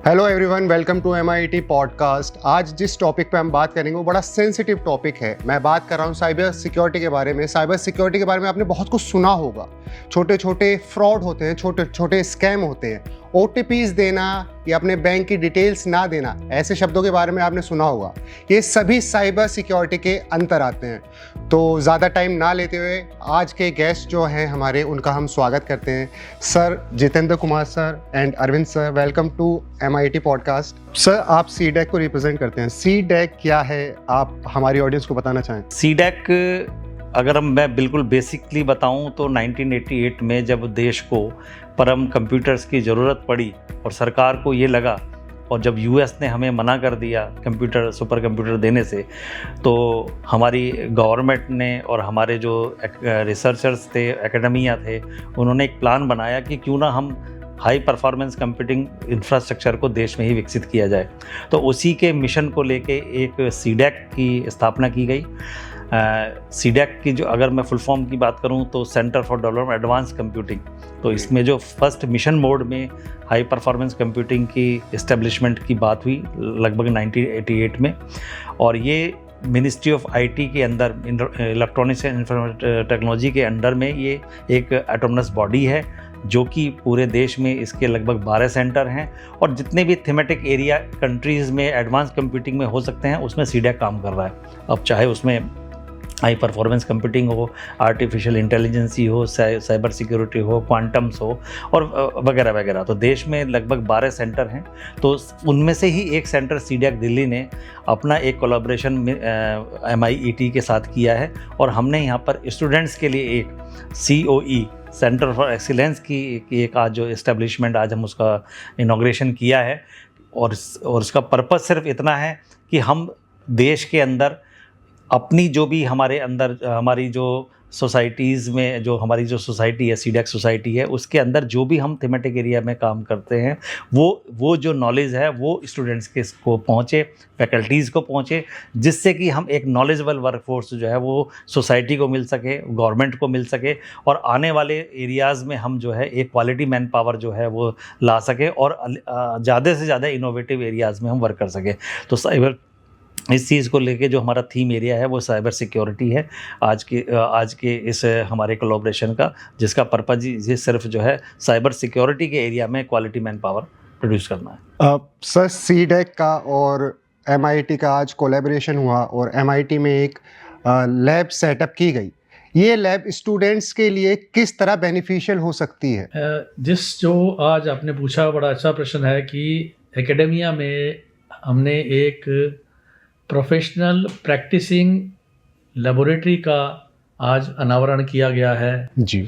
Hello everyone, welcome to MIT podcast. आज जिस topic पे हम बात करेंगे वो बड़ा सेंसिटिव टॉपिक है। मैं बात कर रहा हूँ साइबर सिक्योरिटी के बारे में। साइबर सिक्योरिटी के बारे में आपने बहुत कुछ सुना होगा। छोटे छोटे फ्रॉड होते हैं, छोटे छोटे स्कैम होते हैं। OTPs देना या अपने बैंक की डिटेल्स ना देना, ऐसे शब्दों के बारे में आपने सुना होगा। ये सभी साइबर सिक्योरिटी के अंतर आते हैं। तो ज़्यादा टाइम ना लेते हुए आज के गेस्ट जो हैं हमारे, उनका हम स्वागत करते हैं। Sir Jitendra Kumar sir and Arvind sir, welcome to MIT podcast. Sir, आप CDAC को रिप्रेजेंट करते हैं। CDAC क्या है, आप हमारी ऑडियंस को बताना चाहें? CDAC अगर मैं बिल्कुल बेसिकली बताऊं तो 1988 में जब देश को परम कंप्यूटर्स की ज़रूरत पड़ी और सरकार को ये लगा, और जब US ने हमें मना कर दिया सुपर कंप्यूटर देने से, तो हमारी गवर्नमेंट ने और हमारे जो रिसर्चर्स थे, एकेडमिया थे, उन्होंने एक प्लान बनाया कि क्यों ना हम हाई परफॉर्मेंस कंप्यूटिंग इंफ्रास्ट्रक्चर को देश में ही विकसित किया जाए। तो उसी के मिशन को लेके एक CDAC की स्थापना की गई। CDAC की जो अगर मैं फुल फॉर्म की बात करूं तो centre for development advance computing. तो इसमें जो फर्स्ट मिशन मोड में हाई परफॉर्मेंस कंप्यूटिंग की इस्टेब्लिशमेंट की बात हुई लगभग 1988 में, और ये मिनिस्ट्री ऑफ IT के अंदर, इलेक्ट्रॉनिक्स एंड इंफॉर्मेशन टेक्नोलॉजी के अंडर में ये एक ऑटोनमस बॉडी है, जो कि पूरे देश में इसके लगभग 12 सेंटर हैं, और जितने भी थीमेटिक एरिया कंट्रीज़ में एडवांस कंप्यूटिंग में हो सकते हैं उसमें CDAC काम कर रहा है। अब चाहे उसमें हाई परफॉर्मेंस कंप्यूटिंग हो, आर्टिफिशियल इंटेलिजेंसी हो, साइबर सिक्योरिटी हो, क्वांटम्स हो, और वगैरह वगैरह। तो देश में लगभग 12 सेंटर हैं। तो उनमें से ही एक सेंटर CDAC दिल्ली ने अपना एक कोलैबोरेशन MIT के साथ किया है, और हमने यहाँ पर स्टूडेंट्स के लिए एक COE सेंटर फॉर एक्सीलेंस की एक आज जो इस्टेब्लिशमेंट, आज हम उसका इनॉग्रेशन किया है। और उसका पर्पस सिर्फ इतना है कि हम देश के अंदर अपनी जो भी हमारे अंदर हमारी जो सोसाइटीज़ में, जो हमारी जो सोसाइटी है, CDAC सोसाइटी है, उसके अंदर जो भी हम थीमेटिक एरिया में काम करते हैं, वो जो नॉलेज है वो स्टूडेंट्स को पहुँचे, फैकल्टीज़ को पहुँचे, जिससे कि हम एक नॉलेजेबल वर्कफोर्स जो है वो सोसाइटी को मिल सके, गवर्नमेंट को मिल सके, और आने वाले एरियाज़ में हम जो है एक क्वालिटी मैन पावर जो है वो ला सके, और ज़्यादा से ज़्यादा इनोवेटिव एरियाज़ में हम वर्क कर सकें। तो साइबर, इस चीज़ को लेके जो हमारा थीम एरिया है वो साइबर सिक्योरिटी है आज के इस हमारे कोलैबोरेशन का, जिसका पर्पज़ ये सिर्फ जो है साइबर सिक्योरिटी के एरिया में क्वालिटी मैन पावर प्रोड्यूस करना है। सर, CDAC का और MIT का आज कोलैबोरेशन हुआ और MIT में एक लैब सेटअप की गई। ये लैब स्टूडेंट्स के लिए किस तरह बेनिफिशियल हो सकती है? जो आज आपने पूछा, बड़ा अच्छा प्रश्न है कि एकेडेमिया में हमने एक प्रोफेशनल प्रैक्टिसिंग लेबोरेटरी का आज अनावरण किया गया है जी,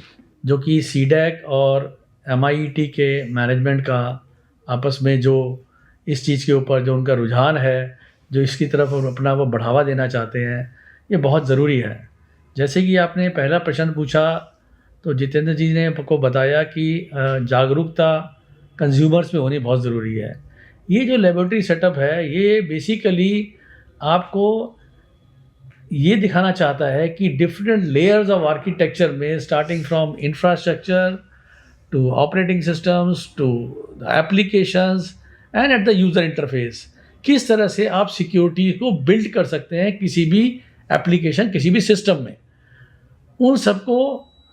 जो कि CDAC और MIT के मैनेजमेंट का आपस में जो इस चीज़ के ऊपर जो उनका रुझान है, जो इसकी तरफ अपना वो बढ़ावा देना चाहते हैं, ये बहुत ज़रूरी है। जैसे कि आपने पहला प्रश्न पूछा, तो जितेंद्र जी ने आपको बताया कि जागरूकता कंज्यूमर्स में होनी बहुत ज़रूरी है। ये जो लेबोरेटरी सेटअप है, ये बेसिकली आपको ये दिखाना चाहता है कि डिफरेंट लेयर्स ऑफ आर्किटेक्चर में, starting from infrastructure to operating systems to the applications and at the user interface, किस तरह से आप सिक्योरिटी को बिल्ड कर सकते हैं किसी भी एप्लीकेशन, किसी भी सिस्टम में। उन सबको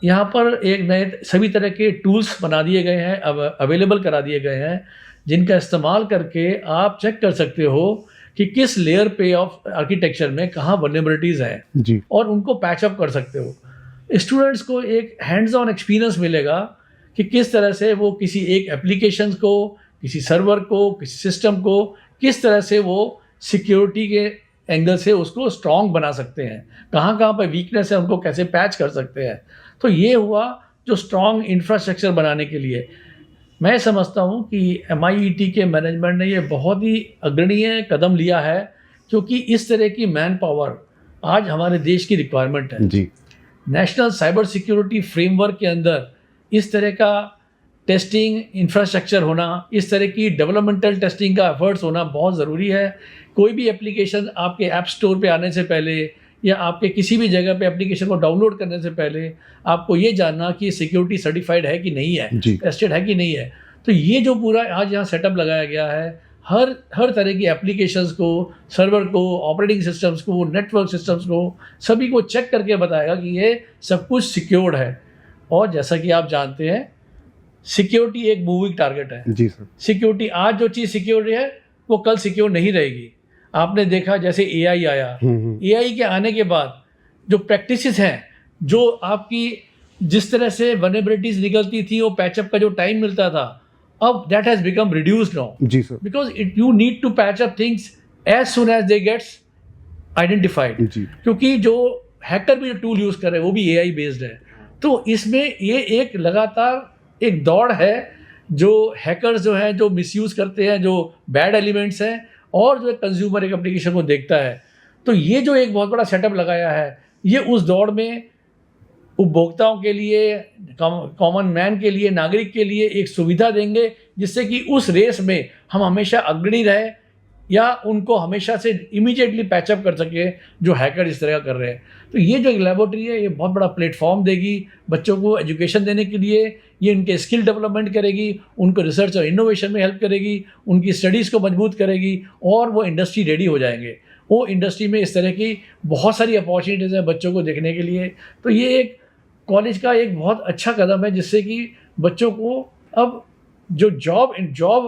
यहाँ पर एक नए सभी तरह के टूल्स बना दिए गए हैं, अवेलेबल करा दिए गए हैं, जिनका इस्तेमाल करके आप चेक कर सकते हो कि किस लेयर पे ऑफ आर्किटेक्चर में कहाँ वल्नरेबिलिटीज़ हैं जी, और उनको पैचअप कर सकते हो। स्टूडेंट्स को एक हैंड्स ऑन एक्सपीरियंस मिलेगा कि किस तरह से वो किसी एक एप्लीकेशन को, किसी सर्वर को, किसी सिस्टम को किस तरह से वो सिक्योरिटी के एंगल से उसको स्ट्रॉन्ग बना सकते हैं, कहाँ कहाँ पर वीकनेस है उनको कैसे पैच कर सकते हैं। तो ये हुआ जो स्ट्रॉन्ग इंफ्रास्ट्रक्चर बनाने के लिए। मैं समझता हूँ कि MIT के मैनेजमेंट ने ये बहुत ही अग्रणीय कदम लिया है, क्योंकि इस तरह की मैन पावर आज हमारे देश की रिक्वायरमेंट है जी। नेशनल साइबर सिक्योरिटी फ्रेमवर्क के अंदर इस तरह का टेस्टिंग इंफ्रास्ट्रक्चर होना, इस तरह की डेवलपमेंटल टेस्टिंग का एफर्ट्स होना बहुत ज़रूरी है। कोई भी एप्लीकेशन आपके ऐप स्टोर पे आने से पहले या आपके किसी भी जगह पे एप्लीकेशन को डाउनलोड करने से पहले आपको ये जानना कि सिक्योरिटी सर्टिफाइड है कि नहीं है, टेस्टेड है कि नहीं है। तो ये जो पूरा आज यहाँ सेटअप लगाया गया है, हर तरह की एप्लीकेशंस को, सर्वर को, ऑपरेटिंग सिस्टम्स को, नेटवर्क सिस्टम्स को, सभी को चेक करके बताएगा कि ये सब कुछ सिक्योर्ड है। और जैसा कि आप जानते हैं, सिक्योरिटी एक मूविंग टारगेट है। जी सर। सिक्योरिटी, आज जो चीज़ सिक्योर है वो कल सिक्योर नहीं रहेगी। आपने देखा जैसे एआई आया, एआई के आने के बाद जो प्रैक्टिसेस हैं, जो आपकी जिस तरह से वल्नरेबिलिटीज निकलती थी, वो पैचअप का जो टाइम मिलता था, अब that has become reduced now. जी sir. Because you need to patch up things as soon as they gets identified. जी। क्योंकि जो हैकर भी जो टूल यूज कर रहे हैं वो भी एआई बेस्ड है। तो इसमें ये एक लगातार एक दौड़ है, जो हैकर्स जो हैं, जो मिसयूज करते हैं, जो बैड एलिमेंट्स हैं, और जो कंज्यूमर एक एप्लीकेशन को देखता है। तो ये जो एक बहुत बड़ा सेटअप लगाया है, ये उस दौड़ में उपभोक्ताओं के लिए, कॉमन मैन के लिए, नागरिक के लिए एक सुविधा देंगे, जिससे कि उस रेस में हम हमेशा अग्रणी रहे, या उनको हमेशा से इमीडिएटली पैचअप कर सके जो हैकर इस तरह का कर रहे हैं। तो ये जो एक लेबोरेटरी है, ये बहुत बड़ा प्लेटफॉर्म देगी बच्चों को एजुकेशन देने के लिए। ये उनके स्किल डेवलपमेंट करेगी, उनको रिसर्च और इनोवेशन में हेल्प करेगी, उनकी स्टडीज़ को मजबूत करेगी, और वो इंडस्ट्री रेडी हो जाएंगे। वो इंडस्ट्री में इस तरह की बहुत सारी अपॉर्चुनिटीज़ हैं बच्चों को देखने के लिए। तो ये एक कॉलेज का एक बहुत अच्छा कदम है, जिससे कि बच्चों को अब जो जॉब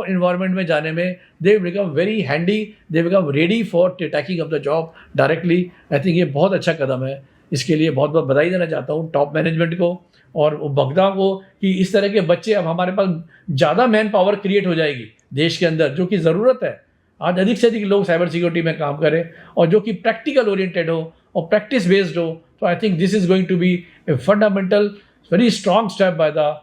इन्वायरमेंट में जाने में they become very handy, they become ready for tacking of the job directly. I think ये बहुत अच्छा कदम है। इसके लिए बहुत बहुत बधाई देना चाहता हूँ टॉप मैनेजमेंट को और उपभोक्ताओं को, कि इस तरह के बच्चे, अब हमारे पास ज़्यादा मैन पावर क्रिएट हो जाएगी देश के अंदर, जो कि ज़रूरत है। आज अधिक से अधिक लोग साइबर सिक्योरिटी में काम करें, और जो कि प्रैक्टिकल ओरिएंटेड हो और प्रैक्टिस बेस्ड हो। तो I think this is going to be a fundamental very strong step by the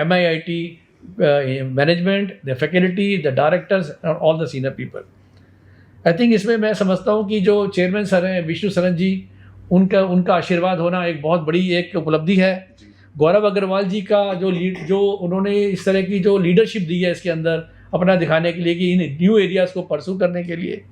MIIT management, the faculty, the directors, all the senior people. I think इसमें मैं समझता हूँ कि जो चेयरमैन सर हैं विष्णु सरन जी, उनका आशीर्वाद होना एक बहुत बड़ी एक उपलब्धि है। गौरव अग्रवाल जी का जो उन्होंने इस तरह की जो लीडरशिप दी है इसके अंदर अपना दिखाने के लिए, कि इन न्यू एरियाज़ को परसू करने के लिए।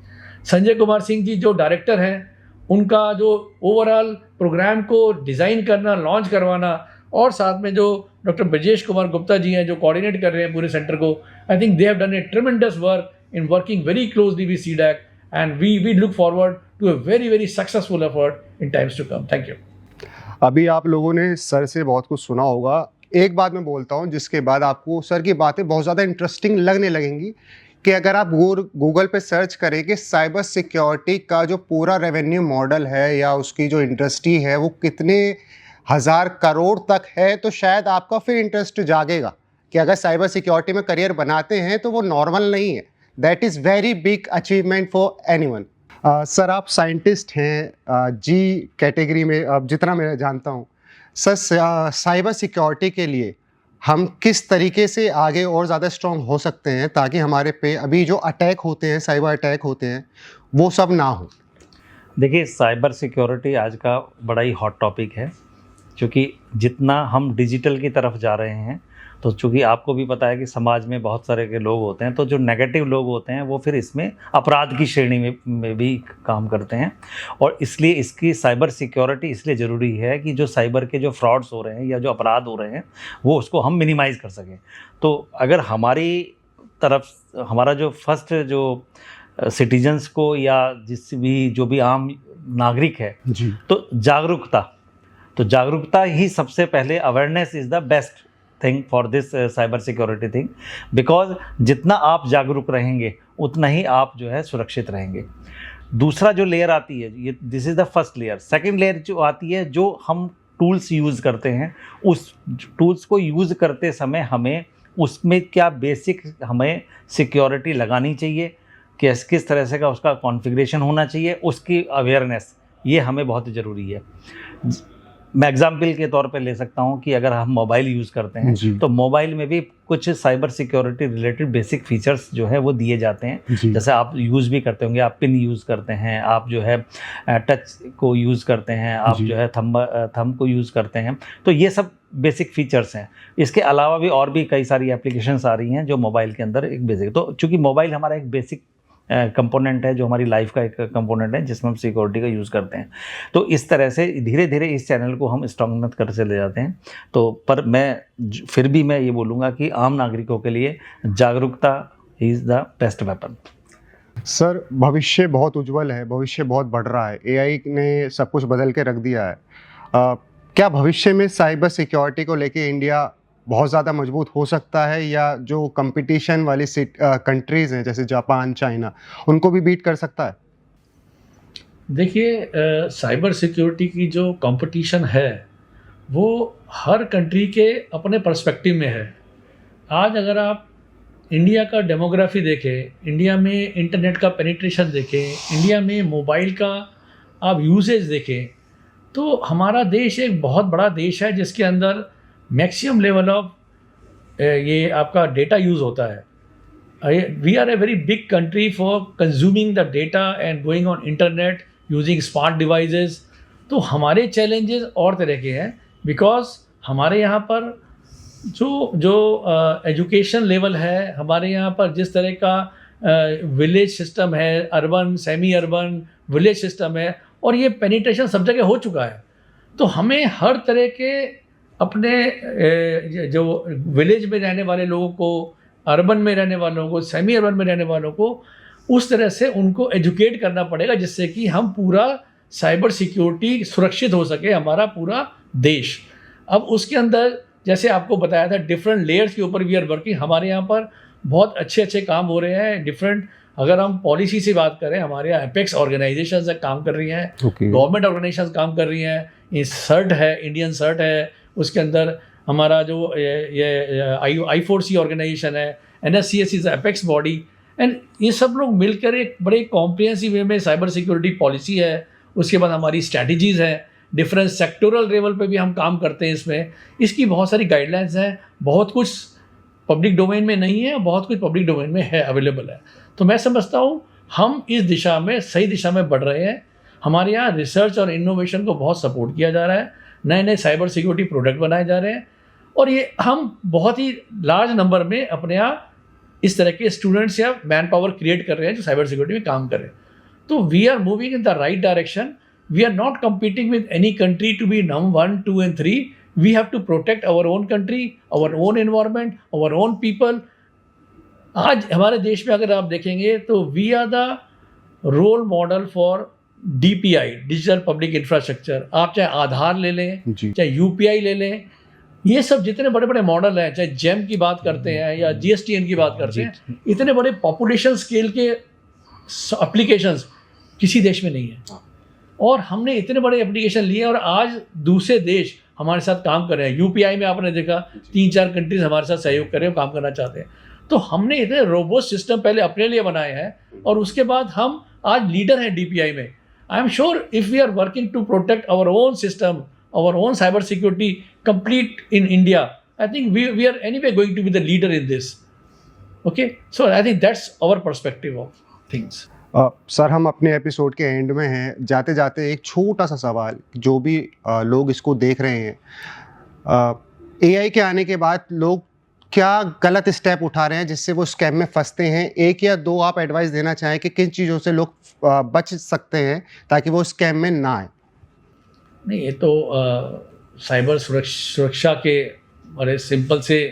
संजय कुमार सिंह जी जो डायरेक्टर हैं, उनका जो ओवरऑल प्रोग्राम को डिज़ाइन करना, लॉन्च करवाना, और साथ में जो डॉक्टर ब्रजेश कुमार गुप्ता जी हैं जो कोऑर्डिनेट कर रहे हैं पूरे सेंटर को, I think they have done a tremendous work in working very closely with CDAC, and we look forward to a very very successful effort in times to come. Thank you. अभी आप लोगों ने sir से बहुत कुछ सुना होगा। एक बात मैं बोलता हूँ, जिसके बाद आपको सर की बातें बहुत ज़्यादा इंटरेस्टिंग लगने लगेंगी, कि अगर आप गूगल पे सर्च करें कि साइबर सिक्योरिटी का जो पूरा रेवेन्यू मॉडल है या उसकी जो इंडस्ट्री है वो कितने हज़ार करोड़ तक है, तो शायद आपका फिर इंटरेस्ट जागेगा कि अगर साइबर सिक्योरिटी में करियर बनाते हैं तो वो नॉर्मल नहीं है। That is very big achievement for anyone. Sir आप साइंटिस्ट हैं जी कैटेगरी में, अब जितना मैं जानता हूँ सर, साइबर सिक्योरिटी के लिए हम किस तरीके से आगे और ज़्यादा स्ट्रॉन्ग हो सकते हैं, ताकि हमारे पे अभी जो अटैक होते हैं, साइबर अटैक होते हैं, वो सब ना हो? देखिए, साइबर सिक्योरिटी आज का बड़ा ही हॉट टॉपिक है, क्योंकि जितना हम डिजिटल की तरफ जा रहे हैं, तो चूँकि आपको भी पता है कि समाज में बहुत सारे के लोग होते हैं, तो जो नेगेटिव लोग होते हैं वो फिर इसमें अपराध की श्रेणी में भी काम करते हैं। और इसलिए इसकी साइबर सिक्योरिटी इसलिए ज़रूरी है कि जो साइबर के जो फ्रॉड्स हो रहे हैं या जो अपराध हो रहे हैं वो उसको हम मिनिमाइज़ कर सकें। तो अगर हमारी तरफ हमारा जो फर्स्ट जो सिटीजन्स को या जो भी आम नागरिक है जी, तो जागरूकता ही सबसे पहले, awareness is the best thing for this cyber security thing, because जितना आप जागरूक रहेंगे उतना ही आप जो है सुरक्षित रहेंगे। दूसरा जो लेयर आती है, ये this is the first layer. Second layer जो आती है, जो हम टूल्स यूज़ करते हैं, उस टूल्स को यूज़ करते समय हमें उसमें क्या बेसिक हमें सिक्योरिटी लगानी चाहिए, किस तरह से का उसका कॉन्फ़िगरेशन होना चाहिए, उसकी अवेयरनेस, ये हमें बहुत ज़रूरी है। मैं एग्जाम्पल के तौर पे ले सकता हूँ कि अगर हम मोबाइल यूज़ करते हैं तो मोबाइल में भी कुछ cyber security related basic features जो है वो दिए जाते हैं। जैसे आप यूज़ भी करते होंगे, आप पिन यूज़ करते हैं, आप जो है टच को यूज़ करते हैं, आप जो है थंब को यूज़ करते हैं, तो ये सब बेसिक फीचर्स हैं। इसके अलावा भी और भी कई सारी एप्लीकेशंस आ रही हैं जो मोबाइल के अंदर एक बेसिक, तो चूँकि मोबाइल हमारा एक बेसिक कंपोनेंट है, जो हमारी लाइफ का एक कंपोनेंट है जिसमें हम सिक्योरिटी का यूज़ करते हैं। तो इस तरह से धीरे धीरे इस चैनल को हम स्ट्रॉन्ग कर चले जाते हैं। तो पर फिर भी मैं ये बोलूँगा कि आम नागरिकों के लिए जागरूकता is the best weapon. Sir, भविष्य बहुत उज्जवल है, भविष्य बहुत बढ़ रहा है, एआई ने सब कुछ बदल के रख दिया है। क्या भविष्य में साइबर सिक्योरिटी को लेके इंडिया बहुत ज़्यादा मजबूत हो सकता है, या जो कंपटीशन वाली कंट्रीज़ हैं जैसे जापान, चाइना, उनको भी बीट कर सकता है? देखिए, साइबर सिक्योरिटी की जो कंपटीशन है वो हर कंट्री के अपने पर्सपेक्टिव में है। आज अगर आप इंडिया का डेमोग्राफी देखें, इंडिया में इंटरनेट का पेनिट्रेशन देखें, इंडिया में मोबाइल का आप यूसेज देखें, तो हमारा देश एक बहुत बड़ा देश है जिसके अंदर मैक्सिमम लेवल ऑफ ये आपका डेटा यूज़ होता है। We are a very big country for consuming the data and going on internet using smart devices. तो हमारे चैलेंजेस और तरह के हैं, बिकॉज हमारे यहाँ पर जो एजुकेशन लेवल है, हमारे यहाँ पर जिस तरह का विलेज सिस्टम है, urban, semi urban, village system है, और ये पेनिट्रेशन सब जगह हो चुका है। तो हमें हर तरह के अपने जो विलेज में रहने वाले लोगों को, अर्बन में रहने वालों को, सेमी अर्बन में रहने वालों को उस तरह से उनको एजुकेट करना पड़ेगा जिससे कि हम पूरा साइबर सिक्योरिटी सुरक्षित हो सके, हमारा पूरा देश। अब उसके अंदर जैसे आपको बताया था डिफरेंट लेयर्स के ऊपर वी आर वर्किंग। हमारे यहाँ पर बहुत अच्छे काम हो रहे हैं डिफरेंट। अगर हम पॉलिसी से बात करें, हमारे यहाँ एपेक्स ऑर्गेनाइजेशन काम कर रही हैं, गवर्नमेंट ऑर्गेनाइजेशन काम कर रही हैं, ये सर्ट है, इंडियन सर्ट है, उसके अंदर हमारा जो ये I4C ऑर्गेनाइजेशन है, NSCS is apex body, and ये सब लोग मिलकर एक बड़े कॉम्प्रिहेंसिव वे में साइबर सिक्योरिटी पॉलिसी है। उसके बाद हमारी स्ट्रैटेजीज़ हैं, डिफरेंट सेक्टोरल लेवल पे भी हम काम करते हैं इसमें। इसकी बहुत सारी गाइडलाइंस हैं, बहुत कुछ पब्लिक डोमेन में नहीं है, बहुत कुछ पब्लिक डोमेन में है, अवेलेबल है। तो मैं समझता हूँ हम इस दिशा में, सही दिशा में बढ़ रहे हैं। हमारे यहाँ रिसर्च और इनोवेशन को बहुत सपोर्ट किया जा रहा है, नए नए साइबर सिक्योरिटी प्रोडक्ट बनाए जा रहे हैं, और ये हम बहुत ही लार्ज नंबर में अपने यहाँ इस तरह के स्टूडेंट्स या मैन पावर क्रिएट कर रहे हैं जो साइबर सिक्योरिटी में काम करें। तो we are moving in the right direction. We are not competing with any country to be number 1, 2 and 3. We have to protect our own country, our own environment, our own people. आज हमारे देश में अगर आप देखेंगे तो we are the role model for DPI, digital public infrastructure. आप चाहे आधार ले लें, चाहे UPI ले लें, ये सब जितने बड़े बड़े मॉडल हैं, चाहे जेम की बात करते हैं या GSTN की बात करते हैं, इतने बड़े पॉपुलेशन स्केल के एप्लीकेशंस किसी देश में नहीं है। और हमने इतने बड़े एप्लीकेशन लिए और आज दूसरे देश हमारे साथ काम कर रहे हैं। UPI में आपने देखा 3-4 कंट्रीज हमारे साथ सहयोग कर रहे हैं, काम करना चाहते हैं। तो हमने इतने रोबोस्ट सिस्टम पहले अपने लिए बनाए हैं और उसके बाद हम आज लीडर हैं DPI में। I am sure if we are working to protect our own system, our own cyber security complete in India, I think we are anyway going to be the leader in this. Okay, so I think that's our perspective of things. Sir, हम अपने episode के and में हैं। जाते जाते एक छोटा सा सवाल, जो भी लोग इसको देख रहे हैं, AI के आने के बाद लोग क्या गलत स्टेप उठा रहे हैं जिससे वो स्कैम में फंसते हैं? 1 या 2 आप एडवाइस देना चाहें कि किन चीज़ों से लोग बच सकते हैं ताकि वो स्कैम में ना आए? नहीं, ये तो साइबर सुरक्षा के बड़े सिंपल से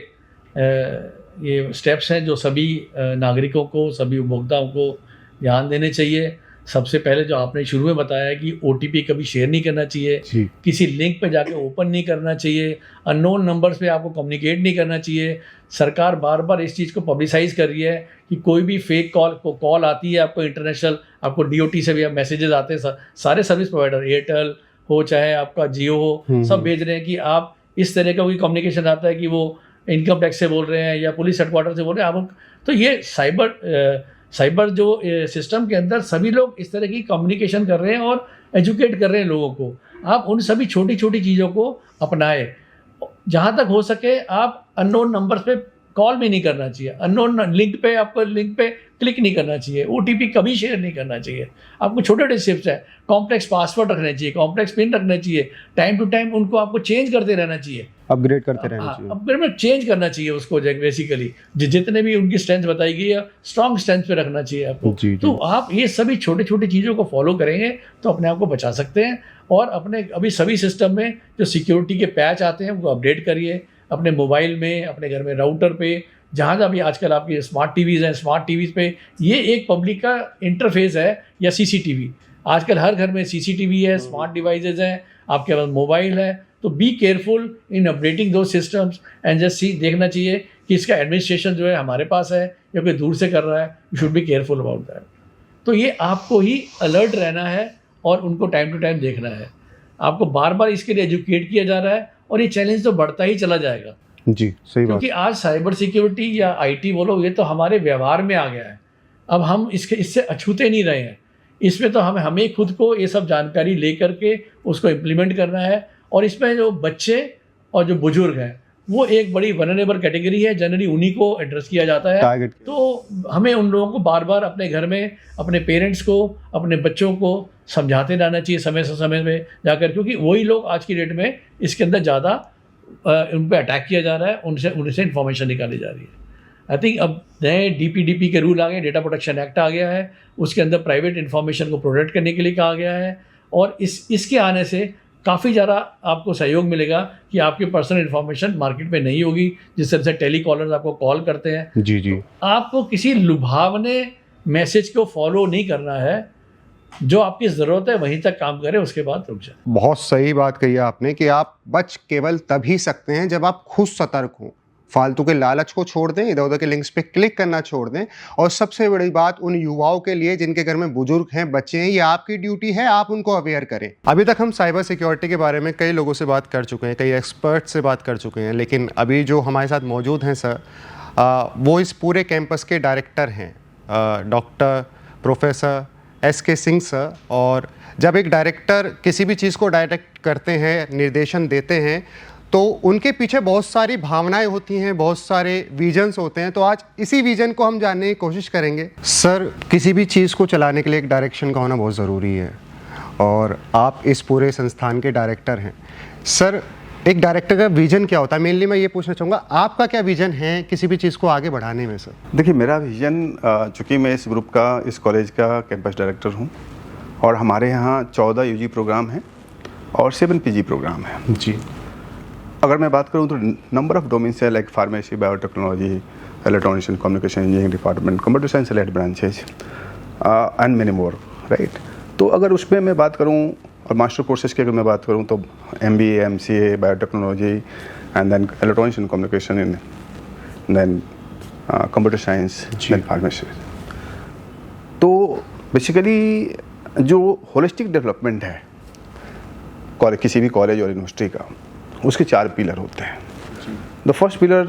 ये स्टेप्स हैं जो सभी नागरिकों को, सभी उपभोक्ताओं को ध्यान देने चाहिए। सबसे पहले जो आपने शुरू में बताया है कि OTP कभी शेयर नहीं करना चाहिए, किसी लिंक पे जाके ओपन नहीं करना चाहिए, अननोन नंबर्स पे आपको कम्युनिकेट नहीं करना चाहिए। सरकार बार बार इस चीज़ को पब्लिसाइज कर रही है कि कोई भी फेक कॉल आती है आपको इंटरनेशनल, आपको DOT से भी मैसेजेस आते हैं, सारे सर्विस प्रोवाइडर, एयरटेल हो चाहे आपका जियो हो, सब भेज रहे हैं कि आप इस तरह का कोई कम्युनिकेशन आता है कि वो इनकम टैक्स से बोल रहे हैं या पुलिस हेडक्वार्टर से बोल रहे हैं आप। तो ये साइबर जो सिस्टम के अंदर सभी लोग इस तरह की कम्युनिकेशन कर रहे हैं और एजुकेट कर रहे हैं लोगों को। आप उन सभी छोटी छोटी चीज़ों को अपनाएं। जहाँ तक हो सके आप अननोन नंबर्स पे कॉल भी नहीं करना चाहिए, अननोन लिंक पे क्लिक नहीं करना चाहिए, OTP कभी शेयर नहीं करना चाहिए। आपको छोटे स्टेप्स है, कॉम्प्लेक्स पासवर्ड रखने चाहिए, कॉम्प्लेक्स पिन रखना चाहिए, टाइम टू टाइम उनको आपको चेंज करते रहना चाहिए, अपग्रेड करते रहना चाहिए। अपग्रेड में चेंज करना चाहिए उसको बेसिकली, जितने भी उनकी स्ट्रेंथ बताई गई है स्ट्रॉन्ग स्ट्रेंथ पे रखना चाहिए आपको। तो आप ये सभी छोटे छोटी चीज़ों को फॉलो करेंगे तो अपने आप को बचा सकते हैं। और अपने अभी सभी सिस्टम में जो सिक्योरिटी के पैच आते हैं उनको अपडेट करिए, अपने मोबाइल में, अपने घर में राउटर पे, जहाँ भी आजकल आपकी स्मार्ट टीवीज़ हैं, स्मार्ट टीवीज़ पे ये एक पब्लिक का इंटरफेस है, या CCTV, आजकल हर घर में CCTV है, स्मार्ट डिवाइसेज हैं, आपके पास मोबाइल है। तो बी केयरफुल इन अपडेटिंग दो सिस्टम्स एंड जस्ट देखना चाहिए कि इसका एडमिनिस्ट्रेशन जो है हमारे पास है या कोई दूर से कर रहा है, you should be careful about that. तो ये आपको ही अलर्ट रहना है और उनको टाइम टू टाइम देखना है। आपको बार बार इसके लिए एजुकेट किया जा रहा है और ये चैलेंज तो बढ़ता ही चला जाएगा। जी सही बात। क्योंकि आज साइबर सिक्योरिटी या IT बोलो, ये तो हमारे व्यवहार में आ गया है। अब हम इससे अछूते नहीं रहे हैं। इसमें तो हमें खुद को ये सब जानकारी ले करके उसको इम्प्लीमेंट करना है। और इसमें जो बच्चे और जो बुजुर्ग हैं वो एक बड़ी वनरेबल कैटेगरी है, जनरली उन्हीं को एड्रेस किया जाता है। तो हमें उन लोगों को बार बार अपने घर में अपने पेरेंट्स को, अपने बच्चों को समझाते रहना चाहिए समय से समय में जाकर, क्योंकि वही लोग आज की डेट में इसके अंदर ज़्यादा उन पर अटैक किया जा रहा है, उनसे इन्फॉर्मेशन निकाली जा रही है। आई थिंक अब नए DPDP के रूल आ गए, डेटा प्रोटेक्शन एक्ट आ गया है, उसके अंदर प्राइवेट इन्फॉर्मेशन को प्रोटेक्ट करने के लिए कहा गया है। और इसके आने से काफ़ी ज़्यादा आपको सहयोग मिलेगा कि आपकी पर्सनल इन्फॉर्मेशन मार्केट में नहीं होगी, जिस तरह से टेलीकॉलर्स आपको कॉल करते हैं। जी जी। तो आपको किसी लुभावने मैसेज को फॉलो नहीं करना है, जो आपकी ज़रूरत है वहीं तक काम करें, उसके बाद रुक जाए। बहुत सही बात कही आपने कि आप बच केवल तभी सकते हैं जब आप खुद सतर्क हों, फालतू के लालच को छोड़ दें, इधर उधर के लिंक्स पे क्लिक करना छोड़ दें। और सबसे बड़ी बात उन युवाओं के लिए जिनके घर में बुजुर्ग हैं, बच्चे हैं, ये आपकी ड्यूटी है, आप उनको अवेयर करें। अभी तक हम साइबर सिक्योरिटी के बारे में कई लोगों से बात कर चुके हैं, कई एक्सपर्ट से बात कर चुके हैं, लेकिन अभी जो हमारे साथ मौजूद हैं सर, वो इस पूरे कैंपस के डायरेक्टर हैं, doctor professor SK Singh sir. और जब एक डायरेक्टर किसी भी चीज़ को डायरेक्ट करते हैं, निर्देशन देते हैं, तो उनके पीछे बहुत सारी भावनाएं होती हैं, बहुत सारे विजन्स होते हैं। तो आज इसी विजन को हम जानने की कोशिश करेंगे। सर, किसी भी चीज़ को चलाने के लिए एक डायरेक्शन का होना बहुत ज़रूरी है, और आप इस पूरे संस्थान के डायरेक्टर हैं। सर, एक डायरेक्टर का विजन क्या होता है? मेनली मैं ये पूछना चाहूँगा, आपका क्या विजन है किसी भी चीज़ को आगे बढ़ाने में? सर देखिए, मेरा विजन, चूँकि मैं इस ग्रुप का, इस कॉलेज का कैंपस डायरेक्टर हूँ, और हमारे यहाँ 14 UG प्रोग्राम हैं और 7 PG प्रोग्राम हैं। जी। अगर मैं बात करूँ तो नंबर ऑफ डोमेन्स है, like pharmacy, biotechnology, electronics and communication engineering department, computer science related branches and many more, right. तो अगर उसमें मैं बात करूँ और मास्टर कोर्सेज की अगर मैं बात करूँ तो MBA, MCA, biotechnology and then electronics and communication in then computer science then pharmacy. तो बेसिकली जो होलिस्टिक डेवलपमेंट है किसी भी कॉलेज और यूनिवर्सिटी का, उसके 4 पिलर होते हैं। The first pillar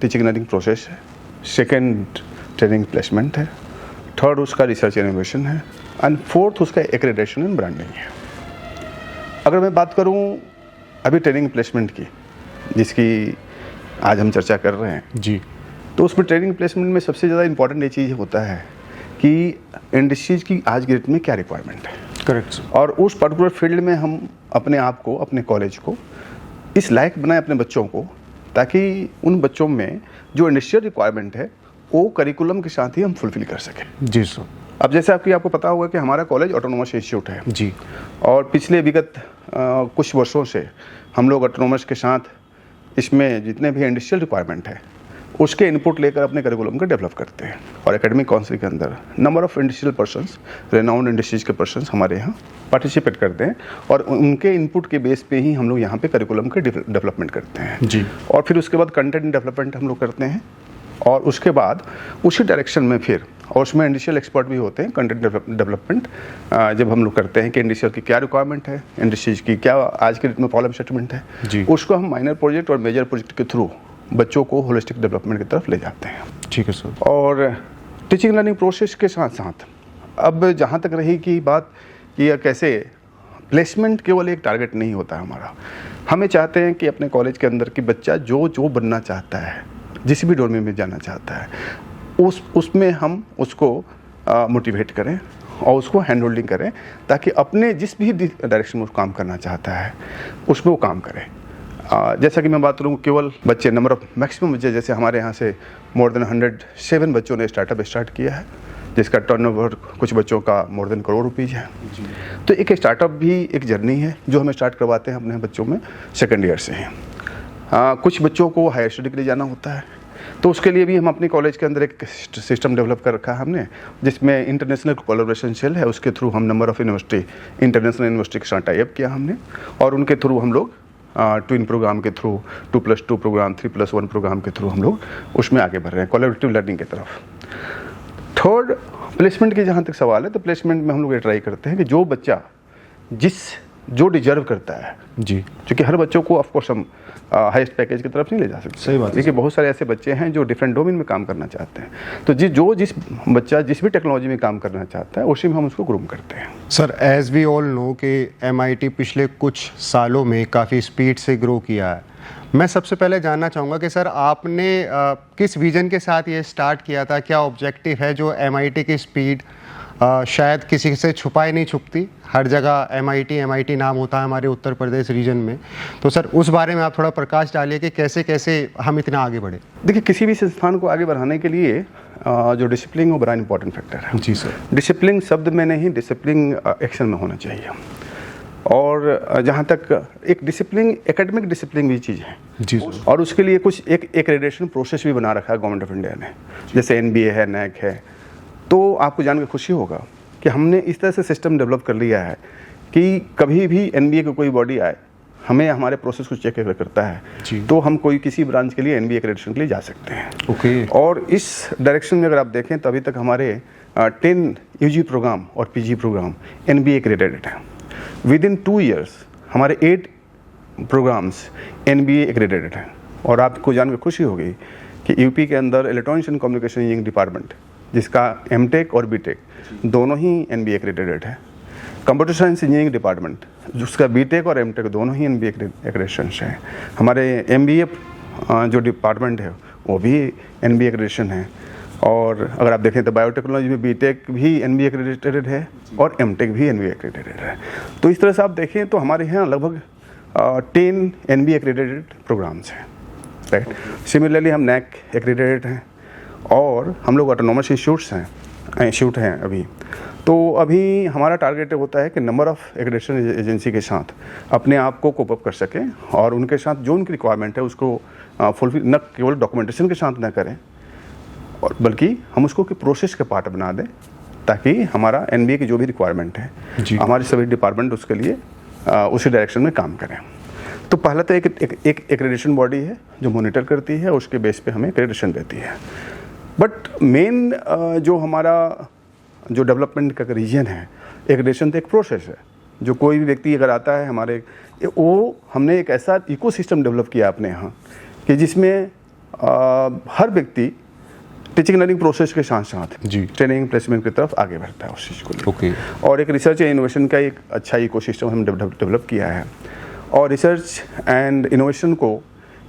teaching learning process है, सेकेंड ट्रेनिंग प्लेसमेंट है, थर्ड उसका रिसर्च इनोवेशन है, एंड फोर्थ उसका एक्रेडिटेशन एंड ब्रांडिंग है। अगर मैं बात करूं अभी ट्रेनिंग प्लेसमेंट की, जिसकी आज हम चर्चा कर रहे हैं जी, तो उसमें ट्रेनिंग प्लेसमेंट में सबसे ज़्यादा इंपॉर्टेंट ये चीज़ होता है कि इंडस्ट्रीज की आज की डेट में क्या रिक्वायरमेंट है। करेक्ट। और उस पर्टिकुलर फील्ड में हम अपने आप को, अपने कॉलेज को इस लायक बनाएं, अपने बच्चों को, ताकि उन बच्चों में जो इंडस्ट्रियल रिक्वायरमेंट है वो करिकुलम के साथ ही हम फुलफिल कर सकें। जी सर। अब जैसे आपको पता होगा कि हमारा कॉलेज ऑटोनोमस इंस्टीट्यूट है जी, और पिछले विगत कुछ वर्षों से हम लोग ऑटोनोमस के साथ इसमें जितने भी इंडस्ट्रियल रिक्वायरमेंट है उसके इनपुट लेकर अपने करिकुलम को डेवलप करते हैं। और एकेडमिक काउंसिल के अंदर number of industrial persons, renowned industries के पर्सन्स हमारे यहाँ पार्टिसिपेट करते हैं, और उनके इनपुट के बेस पे ही हम लोग यहाँ पे करिकुलम के डेवलपमेंट करते हैं जी। और फिर उसके बाद कंटेंट डेवलपमेंट हम लोग करते हैं, और उसके बाद उसी डायरेक्शन में फिर, और उसमें इंडस्ट्रियल एक्सपर्ट भी होते हैं। कंटेंट डेवलपमेंट जब हम लोग करते हैं कि इंडस्ट्रियल की क्या रिक्वायरमेंट है, इंडस्ट्रीज की क्या आज के डेट में प्रॉब्लम स्टेटमेंट है जी, उसको हम माइनर प्रोजेक्ट और मेजर प्रोजेक्ट के थ्रू बच्चों को होलिस्टिक डेवलपमेंट की तरफ ले जाते हैं। ठीक है सर। और टीचिंग लर्निंग प्रोसेस के साथ साथ अब जहाँ तक रही कि बात कि कैसे प्लेसमेंट केवल एक टारगेट नहीं होता है हमारा, हमें चाहते हैं कि अपने कॉलेज के अंदर की बच्चा जो बनना चाहता है, जिस भी डोमेन में जाना चाहता है उसमें हम उसको मोटिवेट करें और उसको हैंड होल्डिंग करें, ताकि अपने जिस भी डायरेक्शन में वो काम करना चाहता है उसमें वो काम करे। जैसा कि मैं बात करूँ, केवल बच्चे नंबर ऑफ मैक्सिमम बच्चे, जैसे हमारे यहाँ से मोर देन 107 बच्चों ने स्टार्टअप स्टार्ट किया है, जिसका टर्नओवर कुछ बच्चों का मोर देन करोड़ रुपीज़ है। तो एक स्टार्टअप भी एक जर्नी है जो हमें स्टार्ट करवाते हैं अपने बच्चों में सेकेंड ईयर से हैं। कुछ बच्चों को हायर स्टडी के लिए जाना होता है, तो उसके लिए भी हम अपने कॉलेज के अंदर एक सिस्टम डेवलप कर रखा है हमने, जिसमें इंटरनेशनल कोलैबोरेशन सेल है। उसके थ्रू हम नंबर ऑफ़ इंटरनेशनल यूनिवर्सिटी के साथ टाई अप किया हमने, और उनके थ्रू हम लोग ट्विन प्रोग्राम के थ्रू, 2+2 प्रोग्राम, 3+1 प्रोग्राम के थ्रू हम लोग उसमें आगे बढ़ रहे हैं कोलैबोरेटिव लर्निंग की तरफ। थर्ड, प्लेसमेंट की जहाँ तक सवाल है, तो प्लेसमेंट में हम लोग ये ट्राई करते हैं कि जो बच्चा जो डिजर्व करता है जी, क्योंकि हर बच्चों को ऑफकोर्स हम हाईएस्ट पैकेज की तरफ नहीं ले जा सकते। सही बात है। देखिए बहुत सारे ऐसे बच्चे हैं जो डिफरेंट डोमेन में काम करना चाहते हैं, तो जिस बच्चा जिस भी टेक्नोलॉजी में काम करना चाहता है उसी में हम उसको ग्रूम करते हैं। Sir, as we all know कि MIT पिछले कुछ सालों में काफ़ी स्पीड से ग्रो किया है। मैं सबसे पहले जानना चाहूँगा कि सर आपने किस विजन के साथ ये स्टार्ट किया था? क्या ऑब्जेक्टिव है जो MIT की स्पीड शायद किसी से छुपाई नहीं छुपती, हर जगह MIT नाम होता है हमारे उत्तर प्रदेश रीजन में, तो सर उस बारे में आप थोड़ा प्रकाश डालिए कि कैसे कैसे हम इतना आगे बढ़े। देखिए, किसी भी संस्थान को आगे बढ़ाने के लिए जो डिसिप्लिन वो बड़ा इंपॉर्टेंट फैक्टर है। जी सर। डिसिप्लिन शब्द में नहीं, डिसिप्लिन एक्शन में होना चाहिए। और जहाँ तक एक डिसिप्लिन, एकेडमिक डिसिप्लिन भी चीज़ है जी सर, और उसके लिए कुछ एक एक्रेडिटेशन प्रोसेस भी बना रखा है गवर्नमेंट ऑफ इंडिया ने, जैसे NBA है, NAAC है। तो आपको जानकर खुशी होगा कि हमने इस तरह से सिस्टम डेवलप कर लिया है कि कभी भी NBA की कोई बॉडी आए, हमें हमारे प्रोसेस को चेक करता है जी, तो हम कोई किसी ब्रांच के लिए NBA एक्रेडिटेशन के लिए जा सकते हैं। ओके। और इस डायरेक्शन में अगर आप देखें तो अभी तक हमारे 10 UG प्रोग्राम और PG प्रोग्राम NBA एक्रेडिटेड हैं। विद इन 2 ईयर्स हमारे 8 प्रोग्राम्स NBA एक्रेडिटेड हैं। और आपको जानकर खुशी होगी कि यूपी के अंदर electronics and communication engineering department, जिसका MTech और BTech दोनों ही NBA एक्रेडिटेड है। कंप्यूटर साइंस इंजीनियरिंग डिपार्टमेंट, जिसका BTech और MTech दोनों ही NBA एक्रेडिटेशन है। हमारे MBA जो डिपार्टमेंट है वो भी NBA एक्रेडिटेशन है। और अगर आप देखें तो बायोटेक्नोलॉजी में BTech भी NBA एक्रेडिटेड है और MTech भी NBA एक्रेडिटेड है। तो इस तरह से आप देखें तो हमारे यहाँ लगभग 10 NBA एक्रेडिटेड प्रोग्राम्स हैं, राइट। सिमिलरली हम NAAC एक्रेडिटेड हैं और हम लोग ऑटोनोमस इंस्टीट्यूट हैं अभी। तो अभी हमारा टारगेट होता है कि नंबर ऑफ़ एक्रेडिटेशन एजेंसी के साथ अपने आप को कोप अप कर सकें और उनके साथ जो उनकी रिक्वायरमेंट है उसको फुलफिल न केवल डॉक्यूमेंटेशन के साथ न करें, और बल्कि हम उसको कि प्रोसेस का पार्ट बना दें, ताकि हमारा NBA की जो भी रिक्वायरमेंट है हमारे सभी डिपार्टमेंट उसके लिए उसी डायरेक्शन में काम करें। तो पहला तो एक एक्रेडिटेशन बॉडी है जो मॉनिटर करती है, उसके बेस पे हमें एक्रेडिटेशन देती है। बट मेन जो हमारा जो डेवलपमेंट का रीजन है, एक्रेडिटेशन तो एक प्रोसेस है। जो कोई भी व्यक्ति अगर आता है हमारे, वो हमने एक ऐसा इकोसिस्टम डेवलप किया अपने यहाँ कि जिसमें हर व्यक्ति टीचिंग लर्निंग प्रोसेस के साथ साथ जी ट्रेनिंग प्लेसमेंट की तरफ आगे बढ़ता है उस चीज़ को लेकर। ओके। और एक रिसर्च एंड इनोवेशन का एक अच्छा इकोसिस्टम हम डेवलप किया है। और रिसर्च एंड इनोवेशन को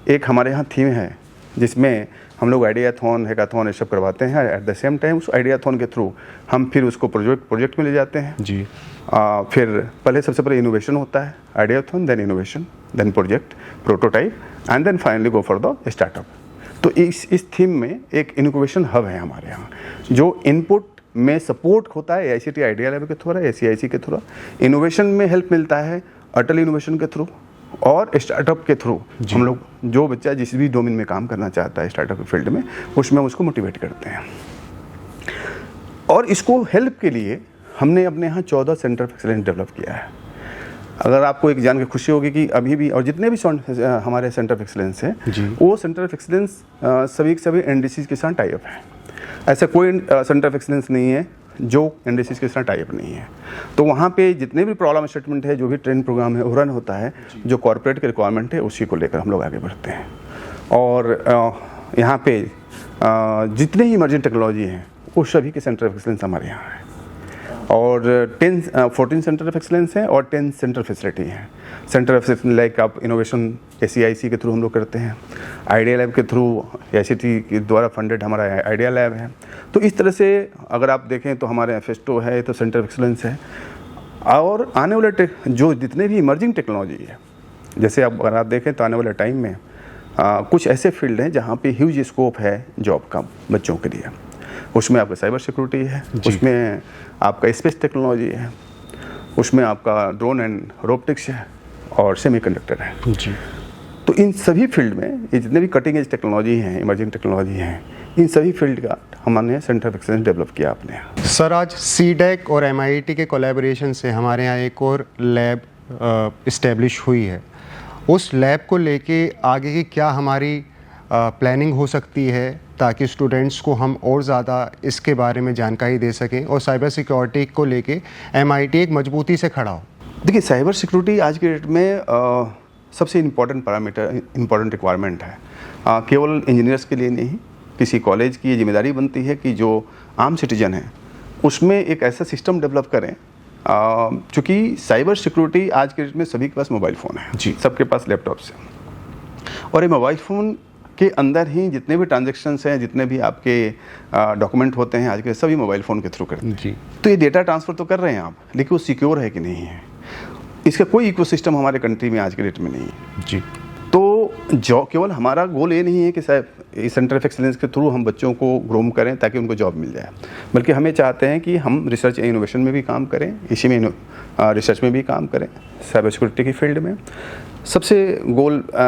एक हमारे यहाँ थीम है जिसमें हम लोग आइडियाथॉन, हैकाथॉन ये सब करवाते हैं। एट द सेम टाइम उस आइडियाथॉन के थ्रू हम फिर उसको प्रोजेक्ट में ले जाते हैं जी। फिर पहले सबसे पहले इनोवेशन होता है, ideathon, then innovation, then project, prototype and then finally go for the startup. तो इस थीम में एक इनोवेशन हब है हमारे यहाँ, जो इनपुट में सपोर्ट होता है AICTE आइडिया लैब के थ्रू, ACIC के थ्रू। इनोवेशन में हेल्प मिलता है अटल इनोवेशन के थ्रू, और स्टार्टअप के थ्रू हम लोग जो बच्चा जिस भी डोमेन में काम करना चाहता है स्टार्टअप के फील्ड में, उसमें उसको मोटिवेट करते हैं। और इसको हेल्प के लिए हमने अपने यहाँ 14 सेंटर ऑफ एक्सीलेंस डेवलप किया है। अगर आपको एक जान के खुशी होगी कि अभी भी और जितने भी हमारे सेंटर ऑफ एक्सीलेंस हैं वो सेंटर ऑफ एक्सीलेंस सभी NDCs के साथ टाई अप है। ऐसा कोई सेंटर ऑफ एक्सीलेंस नहीं है जो NDCs के साथ टाई अप नहीं है। तो वहाँ पे जितने भी प्रॉब्लम स्टेटमेंट है, जो भी ट्रेनिंग प्रोग्राम है वो रन होता है, जो कॉर्पोरेट के रिक्वायरमेंट है उसी को लेकर हम लोग आगे बढ़ते हैं। और यहाँ पे जितने ही इमर्जिंग टेक्नोलॉजी हैं वो सभी के सेंटर ऑफ एक्सीलेंस हमारे यहाँ है। और 14 सेंटर ऑफ एक्सलेंस हैं और 10 सेंटर फैसिलिटी हैं। सेंटर ऑफ एक्सलेंस लाइक आप इनोवेशन ACIC के थ्रू हम लोग करते हैं, आइडिया लैब के थ्रू ICT के द्वारा फंडेड हमारा आइडिया लैब है। तो इस तरह से अगर आप देखें तो हमारे फेस्टो है तो सेंटर ऑफ एक्सलेंस है। और आने वाले जो जितने भी इमर्जिंग टेक्नोलॉजी है, जैसे अगर आप देखें तो आने वाले टाइम में कुछ ऐसे फील्ड हैं जहाँ पे ह्यूज स्कोप है जॉब का बच्चों के लिए। उसमें आपका साइबर सिक्योरिटी है, उसमें आपका स्पेस टेक्नोलॉजी है, उसमें आपका ड्रोन एंड रोबोटिक्स है और सेमीकंडक्टर है जी। तो इन सभी फील्ड में ये जितने भी कटिंग एज टेक्नोलॉजी हैं, इमर्जिंग टेक्नोलॉजी हैं, इन सभी फील्ड का हमने सेंटर ऑफ एक्सलेंस डेवलप किया अपने यहाँ। सर, आज CDAC और MIT के कोलैबोरेशन से हमारे यहाँ एक और लैब इस्टेब्लिश हुई है। उस लैब को लेके आगे की क्या हमारी प्लानिंग हो सकती है ताकि स्टूडेंट्स को हम और ज़्यादा इसके बारे में जानकारी दे सकें और साइबर सिक्योरिटी को लेके MIT एक मजबूती से खड़ा हो? देखिए, साइबर सिक्योरिटी आज के डेट में सबसे इम्पॉर्टेंट पैरामीटर, इम्पॉर्टेंट रिक्वायरमेंट है। केवल इंजीनियर्स के लिए नहीं, किसी कॉलेज की ये जिम्मेदारी बनती है कि जो आम सिटीजन है उसमें एक ऐसा सिस्टम डेवलप करें, चूँकि साइबर सिक्योरिटी आज के डेट में सभी के पास मोबाइल फ़ोन है जी, सबके पास लैपटॉप्स हैं, और ये मोबाइल फ़ोन के अंदर ही जितने भी ट्रांजैक्शंस हैं, जितने भी आपके डॉक्यूमेंट होते हैं आज के सभी मोबाइल फ़ोन के थ्रू करते हैं जी। तो ये डेटा ट्रांसफ़र तो कर रहे हैं आप, लेकिन वो सिक्योर है कि नहीं है, इसका कोई इकोसिस्टम हमारे कंट्री में आज के डेट में नहीं है जी। तो जॉब, केवल हमारा गोल ये नहीं है कि इस सेंटर ऑफ एक्सलेंस के थ्रू हम बच्चों को ग्रूम करें ताकि उनको जॉब मिल जाए, बल्कि हमें चाहते हैं कि हम रिसर्च एंड इनोवेशन में भी काम करें, इसी में रिसर्च में भी काम करें, साइबर सिक्योरिटी की फील्ड में। सबसे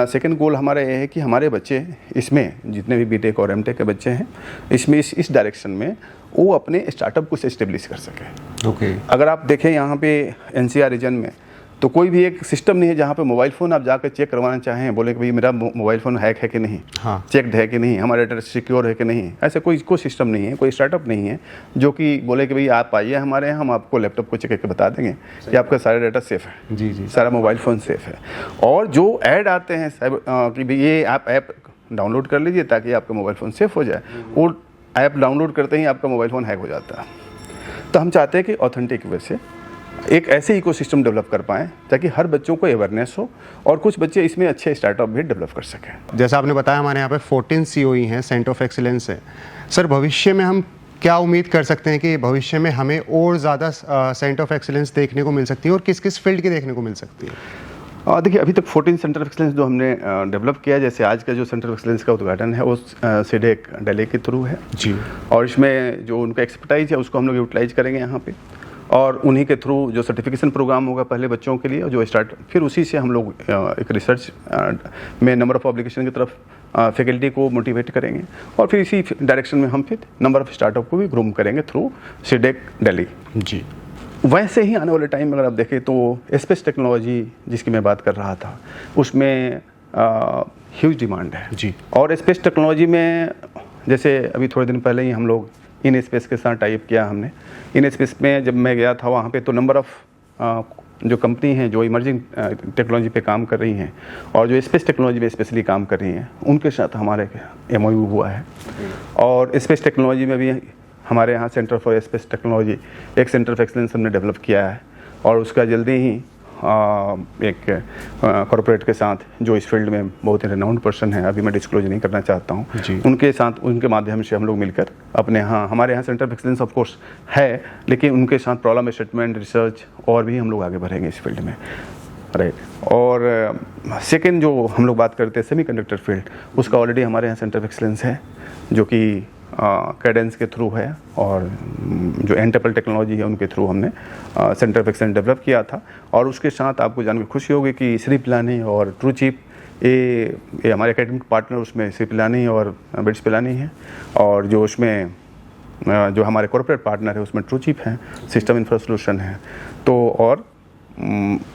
सेकंड गोल हमारा ये है कि हमारे बच्चे इसमें जितने भी BTech और MTech के बच्चे हैं इसमें इस डायरेक्शन में वो अपने स्टार्टअप को इस्टेब्लिश कर सकें। ओके। अगर आप देखें यहाँ पे NCR रीजन में तो कोई भी एक सिस्टम नहीं है जहाँ पे मोबाइल फ़ोन आप जाकर चेक करवाना चाहें, बोले कि भाई मेरा मोबाइल फ़ोन हैक है कि नहीं, हाँ, चेक्ड है कि नहीं, हमारा डेटा सिक्योर है कि नहीं, ऐसा कोई सिस्टम नहीं है, कोई स्टार्टअप नहीं है जो कि बोले कि भाई आप आइए हमारे यहाँ, हम आपको लैपटॉप को चेक करके बता देंगे कि आपका सारा डाटा सेफ़ है जी जी, सारा मोबाइल फ़ोन सेफ़ है। और जो ऐड आते हैं कि भाई ये आप ऐप डाउनलोड कर लीजिए ताकि आपका मोबाइल फ़ोन सेफ़ हो जाए, और ऐप डाउनलोड करते ही आपका मोबाइल फ़ोन हैक हो जाता है। तो हम चाहते हैं कि ऑथेंटिक वे से एक ऐसे इकोसिस्टम डेवलप कर पाएँ ताकि हर बच्चों को अवेयरनेस हो और कुछ बच्चे इसमें अच्छे स्टार्टअप भी डेवलप कर सकें। जैसा आपने बताया हमारे यहाँ पे 14 COE हैं, सेंटर ऑफ एक्सीलेंस है। सर, भविष्य में हम क्या उम्मीद कर सकते हैं कि भविष्य में हमें और ज़्यादा सेंटर ऑफ एक्सीलेंस देखने को मिल सकती है और किस किस फील्ड की देखने को मिल सकती है? देखिए, अभी तक 14 सेंटर ऑफ एक्सीलेंस जो हमने डेवलप किया, जैसे आज का जो सेंटर ऑफ एक्सीलेंस का उद्घाटन है वो CDAC दिल्ली के थ्रू है जी, और इसमें जो उनका एक्सपर्टाइज है उसको हम लोग यूटिलाइज करेंगे यहाँ पे, और उन्हीं के थ्रू जो सर्टिफिकेशन प्रोग्राम होगा पहले बच्चों के लिए जो स्टार्ट, फिर उसी से हम लोग एक रिसर्च में नंबर ऑफ़ पब्लिकेशन की तरफ फैकल्टी को मोटिवेट करेंगे, और फिर इसी डायरेक्शन में हम फिर नंबर ऑफ़ स्टार्टअप को भी ग्रूम करेंगे थ्रू CDAC दिल्ली जी। वैसे ही आने वाले टाइम में अगर आप देखें तो स्पेस टेक्नोलॉजी जिसकी मैं बात कर रहा था उसमें ह्यूज डिमांड है जी। और स्पेस टेक्नोलॉजी में जैसे अभी थोड़े दिन पहले ही हम लोग इन स्पेस के साथ टाइप किया हमने। इन स्पेस में जब मैं गया था वहाँ पे तो नंबर ऑफ़ जो कंपनी हैं जो इमर्जिंग टेक्नोलॉजी पे काम कर रही हैं और जो स्पेस टेक्नोलॉजी पे स्पेशली काम कर रही हैं उनके साथ हमारे MOU हुआ है। और स्पेस टेक्नोलॉजी में भी हमारे यहाँ सेंटर फॉर स्पेस टेक्नोलॉजी एक सेंटर ऑफ एक्सलेंस हमने डेवलप किया है, और उसका जल्दी ही एक कॉर्पोरेट के साथ जो इस फील्ड में बहुत ही रेनाउंड पर्सन है, अभी मैं डिस्क्लोज नहीं करना चाहता हूँ, उनके साथ उनके माध्यम से हम लोग मिलकर अपने यहाँ, हमारे यहाँ centre of excellence of course है, लेकिन उनके साथ प्रॉब्लम स्टेटमेंट रिसर्च और भी हम लोग आगे बढ़ेंगे इस फील्ड में, राइट। और सेकेंड जो हम लोग बात करते हैं सेमीकंडक्टर फील्ड, उसका ऑलरेडी हमारे यहाँ सेंटर ऑफ एक्सलेंस है जो कि कैडेंस के थ्रू है, और जो एंटेपल टेक्नोलॉजी है उनके थ्रू हमने सेंटर ऑफ एक्सलेंस डेवलप किया था। और उसके साथ आपको जानकर खुशी होगी कि श्री पिलानी और ट्रू चिप ये हमारे एकेडमिक पार्टनर उसमें श्री पिलानी और बिट्स पिलानी है, और जो उसमें जो हमारे कॉर्पोरेट पार्टनर है उसमें ट्रू चिप हैं, सिस्टम इंफ्रास्ट्रक्चर है। तो और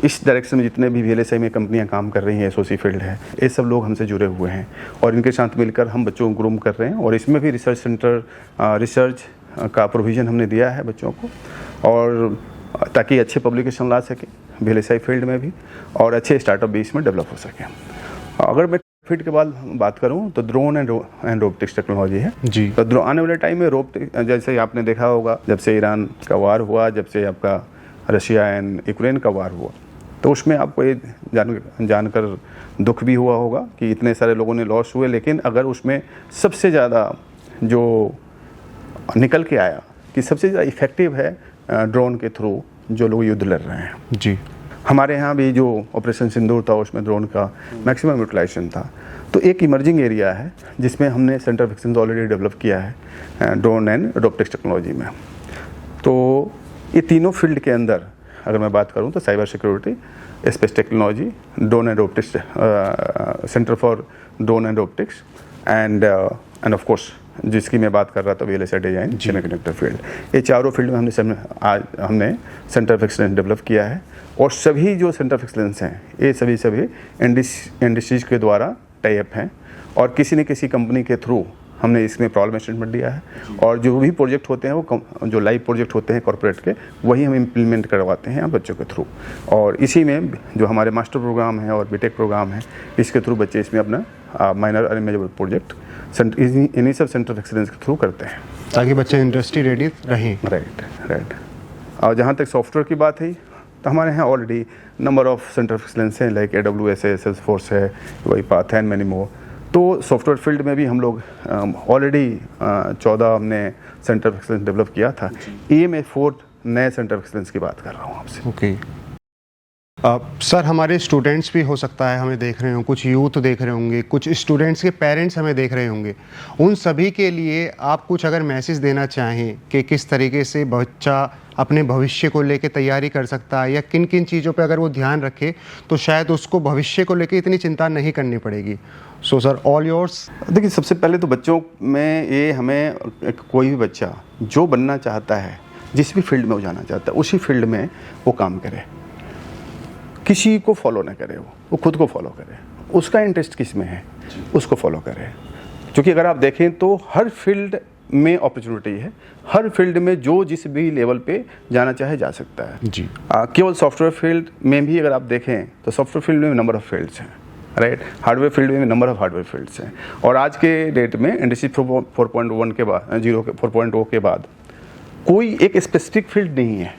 इस डायरेक्शन में जितने भी VLSI में कंपनियां काम कर रही हैं, SOC फील्ड है, ये सब लोग हमसे जुड़े हुए हैं और इनके साथ मिलकर हम बच्चों को ग्रूम कर रहे हैं। और इसमें भी रिसर्च सेंटर रिसर्च का प्रोविज़न हमने दिया है बच्चों को, और ताकि अच्छे पब्लिकेशन ला सकें VLSI फील्ड में भी और अच्छे स्टार्टअप भी इसमें डेवलप हो सकें। अगर मैं फील्ड के बाद बात करूं तो ड्रोन एंड रोबोटिक्स टेक्नोलॉजी है जी। तो आने वाले टाइम में रोबोटिक, जैसे आपने देखा होगा जब से ईरान का वार हुआ, जब से आपका रशिया एंड यूक्रेन का वार हुआ, तो उसमें आपको ये जानकर दुख भी हुआ होगा कि इतने सारे लोगों ने लॉस हुए, लेकिन अगर उसमें सबसे ज़्यादा जो निकल के आया कि सबसे ज़्यादा इफ़ेक्टिव है ड्रोन के थ्रू जो लोग युद्ध लड़ रहे हैं। जी। हमारे यहाँ भी जो ऑपरेशन सिंदूर था उसमें ड्रोन का मैक्सिमम यूटिलाइजेशन था। तो एक इमर्जिंग एरिया है जिसमें हमने centre of excellence already develop किया है ड्रोन एंड रोबोटिक्स टेक्नोलॉजी में। तो ये तीनों फील्ड के अंदर अगर मैं बात करूँ तो cyber security, space technology, drone and robotics, centre for drone and robotics end of course जिसकी मैं बात कर रहा था VLSI डिजाइन, सेमीकंडक्टर फील्ड, ये चारों फील्ड में हमने सेंटर ऑफ एक्सीलेंस डेवलप किया है। और सभी जो सेंटर ऑफ एक्सीलेंस हैं ये सभी इंडस्ट्रीज के द्वारा टाई अप हैं और किसी न किसी कंपनी के थ्रू हमने इसमें प्रॉब्लम स्टेटमेंट दिया है। और जो भी प्रोजेक्ट होते हैं वो जो लाइव प्रोजेक्ट होते हैं कॉर्पोरेट के, वही हम इम्प्लीमेंट करवाते हैं बच्चों के थ्रू। और इसी में जो हमारे मास्टर प्रोग्राम है और बीटेक प्रोग्राम है, इसके थ्रू बच्चे इसमें अपना माइनर और मेजर प्रोजेक्ट इन्हीं सब सेंटर ऑफ एक्सीलेंस के थ्रू करते हैं ताकि बच्चे इंडस्ट्री रेडी रहें। राइट। और जहाँ तक सॉफ्टवेयर की बात है तो हमारे यहाँ already number of centre of excellence हैं, लाइक AWS है, Salesforce है, वही पाथ है, मैनी मोर। तो सॉफ्टवेयर फील्ड में भी हम लोग ऑलरेडी 14 हमने सेंटर ऑफ एक्सीलेंस डेवलप किया था। ये मैं 4 नए सेंटर ऑफ एक्सीलेंस की बात कर रहा हूँ आपसे। ओके। सर, हमारे स्टूडेंट्स भी हो सकता है हमें देख रहे हों, कुछ यूथ देख रहे होंगे, कुछ स्टूडेंट्स के पेरेंट्स हमें देख रहे होंगे, उन सभी के लिए आप कुछ अगर मैसेज देना चाहें कि किस तरीके से बच्चा अपने भविष्य को लेके तैयारी कर सकता है या किन किन चीज़ों पे अगर वो ध्यान रखे तो शायद उसको भविष्य को लेके इतनी चिंता नहीं करनी पड़ेगी। So sir, all yours. देखिए, सबसे पहले तो बच्चों में ये हमें कोई भी बच्चा जो बनना चाहता है, जिस भी फील्ड में वो जाना चाहता है, उसी फील्ड में वो काम करे, किसी को फॉलो ना करे, वो खुद को फॉलो करे, उसका इंटरेस्ट किस में है उसको फॉलो करे। क्योंकि अगर आप देखें तो हर फील्ड में अपॉर्चुनिटी है, हर फील्ड में जो जिस भी लेवल पे जाना चाहे जा सकता है जी। केवल सॉफ्टवेयर फील्ड में भी अगर आप देखें तो सॉफ्टवेयर फील्ड में नंबर ऑफ फील्ड्स हैं, राइट। हार्डवेयर फील्ड में नंबर ऑफ हार्डवेयर फील्ड्स हैं। और आज के डेट में इंडस्ट्री 4.1 के बाद 4.0 के बाद कोई एक स्पेसिफिक फील्ड नहीं है,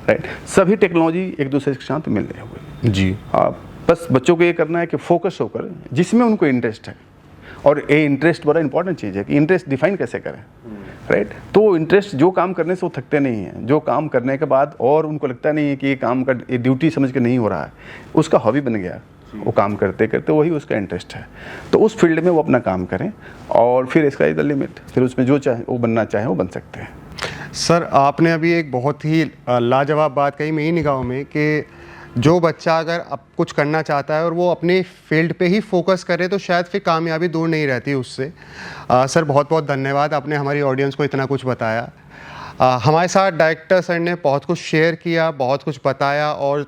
राइट। सभी टेक्नोलॉजी एक दूसरे के साथ मिल रहे हुए जी। बस बच्चों को ये करना है कि फोकस होकर जिसमें उनको इंटरेस्ट है, और ये इंटरेस्ट बड़ा इंपॉर्टेंट चीज़ है कि इंटरेस्ट डिफाइन कैसे करें, राइट। तो इंटरेस्ट जो काम करने से वो थकते नहीं हैं, जो काम करने के बाद और उनको लगता नहीं है कि ये काम का ड्यूटी समझ के नहीं हो रहा है, उसका हॉबी बन गया, वो काम करते करते वही उसका इंटरेस्ट है। तो उस फील्ड में वो अपना काम करें और फिर इसका इज द लिमिट, फिर उसमें जो चाहे वो बनना चाहे वो बन सकते हैं। सर, आपने अभी एक बहुत ही लाजवाब बात कही मेरी निगाहों में कि जो बच्चा अगर अब कुछ करना चाहता है और वो अपने फील्ड पे ही फोकस करे तो शायद फिर कामयाबी दूर नहीं रहती उससे। सर, बहुत बहुत धन्यवाद, आपने हमारी ऑडियंस को इतना कुछ बताया। हमारे साथ डायरेक्टर सर ने बहुत कुछ शेयर किया, बहुत कुछ बताया और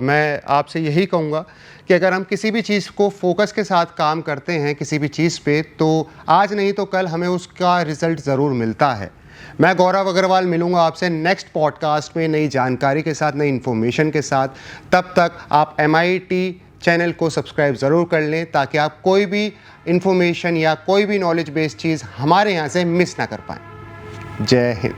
मैं आपसे यही कहूँगा कि अगर हम किसी भी चीज़ को फोकस के साथ काम करते हैं किसी भी चीज़ पे, तो आज नहीं तो कल हमें उसका रिज़ल्ट ज़रूर मिलता है। मैं गौरव अग्रवाल मिलूंगा आपसे नेक्स्ट पॉडकास्ट में नई जानकारी के साथ, नई इन्फॉर्मेशन के साथ। तब तक आप MIT चैनल को सब्सक्राइब ज़रूर कर लें ताकि आप कोई भी इन्फॉर्मेशन या कोई भी नॉलेज बेस्ड चीज़ हमारे यहाँ से मिस ना कर पाएँ। जय हिंद।